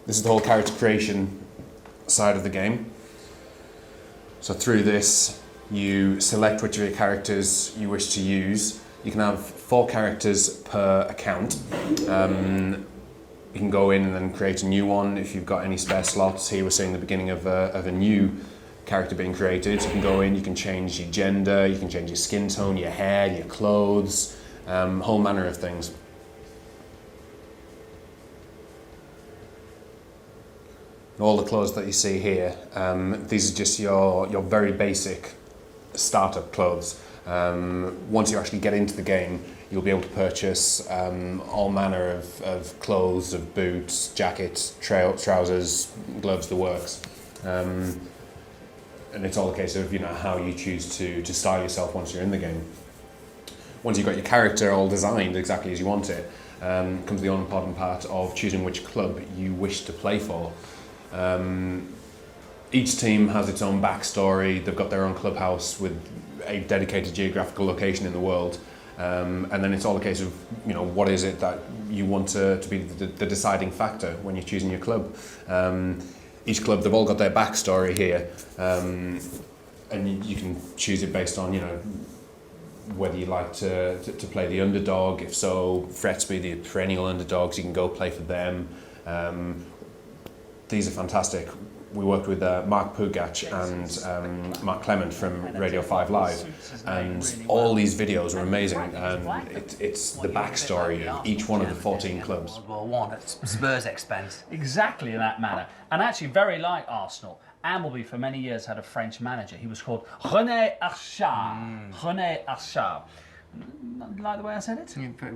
This is the whole character creation side of the game. So through this, you select which of your characters you wish to use. You can have 4 characters per account. You can go in and then create a new one if you've got any spare slots. Here we're seeing the beginning of a new character being created. You can go in, you can change your gender, you can change your skin tone, your hair, your clothes, whole manner of things. All the clothes that you see here, these are just your very basic startup clothes. Once you actually get into the game, you'll be able to purchase all manner of clothes, of boots, jackets, trousers, gloves, the works. And it's all a case of how you choose to style yourself once you're in the game. Once you've got your character all designed exactly as you want it, comes the all-important part of choosing which club you wish to play for. Each team has its own backstory. They've got their own clubhouse with a dedicated geographical location in the world, and then it's all a case of what is it that you want to be the deciding factor when you're choosing your club. Each club, they've all got their backstory here, and you can choose it based on whether you like to play the underdog. If so, Fretsby, the perennial underdogs, you can go play for them. These are fantastic. We worked with Mark Pugach and Mark Clement from Radio 5 Live, and all these videos are amazing. It's the backstory of each one of the 14 clubs. World War I at Spurs' expense. Exactly in that manner. And actually, very like Arsenal, Ambleby for many years had a French manager. He was called René Archard. René Archard. Like the way I said it?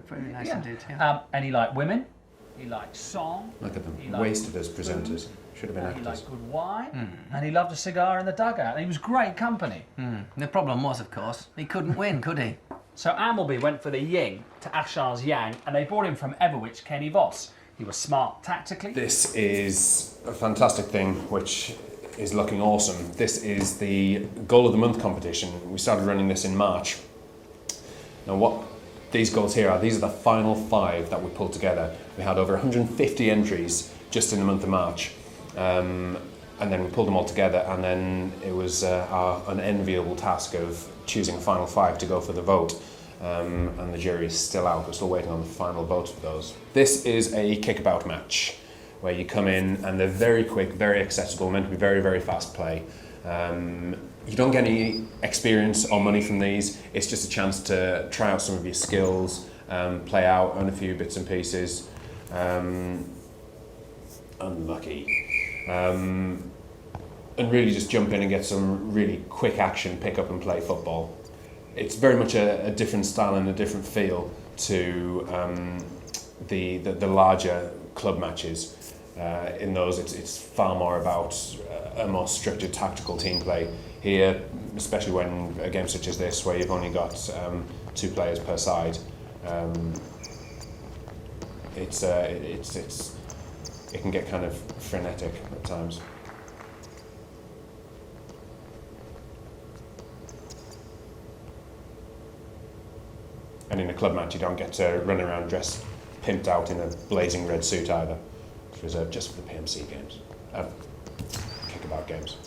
Pretty nice indeed, yeah. And he liked women. He liked song. Look at them, wasted as presenters. Should have been actors. He liked good wine, and he loved a cigar in the dugout. And he was great company. The problem was, of course, he couldn't win, could he? So Ambleby went for the yin to Archard's yang, and they brought him from Everwich, Kenny Voss. He was smart tactically. This is a fantastic thing, which is looking awesome. This is the Goal of the Month competition. We started running this in March. Now what these goals here are, these are the final 5 that we pulled together. We had over 150 entries just in the month of March. And then we pulled them all together, and then it was our unenviable task of choosing a final 5 to go for the vote. And the jury is still out. We're still waiting on the final votes for those. This is a kickabout match where you come in and they're very quick, very accessible, meant to be very, very fast play. You don't get any experience or money from these. It's just a chance to try out some of your skills, play out on a few bits and pieces. Unlucky. And really just jump in and get some really quick action, pick up and play football. It's very much a different style and a different feel to the larger club matches. In those, it's far more about a more structured tactical team play. Here, especially when a game such as this, where you've only got 2 players per side, it can get kind of frenetic at times. And in a club match, you don't get to run around dressed, pimped out in a blazing red suit either. It's reserved just for the PMC games, kickabout games.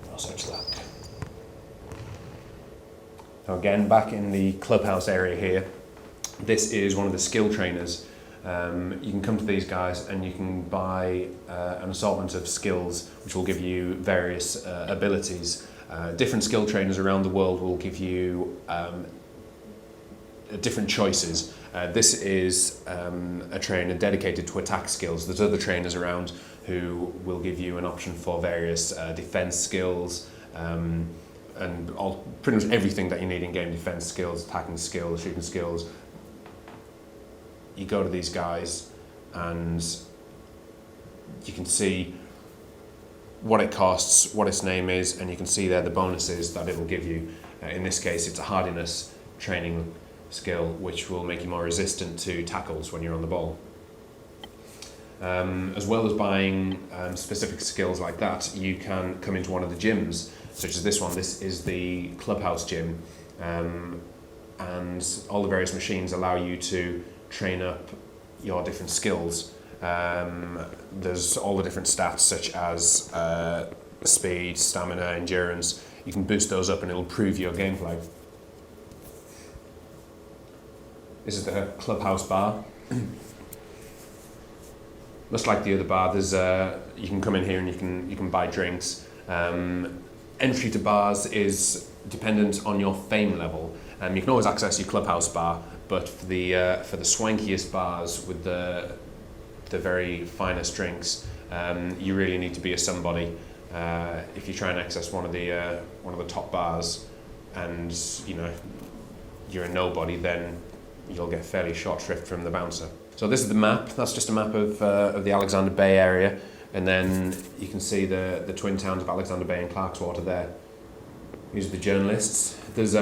No such luck. Now again, back in the clubhouse area here, this is one of the skill trainers. You can come to these guys and you can buy an assortment of skills which will give you various abilities. Different skill trainers around the world will give you different choices. This is a trainer dedicated to attack skills. There's other trainers around who will give you an option for various defense skills, and pretty much everything that you need in game: defense skills, attacking skills, shooting skills. You go to these guys and you can see what it costs, what its name is, and you can see there the bonuses that it'll give you. In this case, it's a hardiness training skill which will make you more resistant to tackles when you're on the ball. As well as buying specific skills like that, you can come into one of the gyms, such as this one. This is the clubhouse gym, and all the various machines allow you to train up your different skills. There's all the different stats, such as speed, stamina, endurance. You can boost those up and it'll improve your gameplay. This is the clubhouse bar. Much like the other bar, there's you can come in here and you can buy drinks. Entry to bars is dependent on your fame level. You can always access your clubhouse bar, but for the swankiest bars with the very finest drinks, you really need to be a somebody. If you try and access one of the top bars, and you're a nobody, then you'll get fairly short shrift from the bouncer. So this is the map. That's just a map of the Alexander Bay area, and then you can see the twin towns of Alexander Bay and Clarkswater there. These are the journalists. There's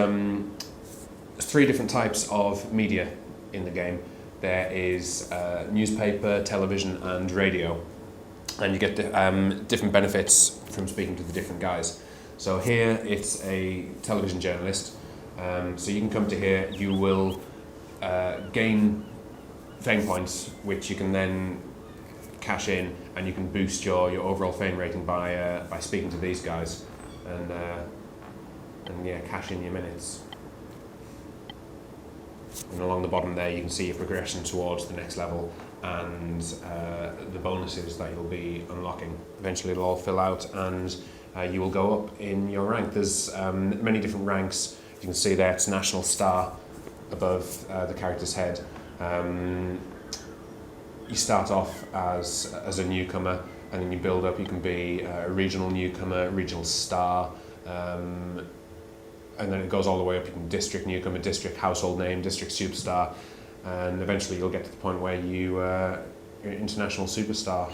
3 different types of media in the game. There is newspaper, television, and radio, and you get different benefits from speaking to the different guys. So here it's a television journalist. So you can come to here. You will gain fame points, which you can then cash in, and you can boost your overall fame rating by speaking to these guys, and cash in your minutes. And along the bottom there, you can see your progression towards the next level and the bonuses that you'll be unlocking. Eventually, it'll all fill out, and you will go up in your rank. There's many different ranks. You can see there, it's National Star above the character's head. You start off as a newcomer, and then you build up. You can be a regional newcomer, regional star, and then it goes all the way up. You can district newcomer, district household name, district superstar, and eventually you'll get to the point where you're an international superstar.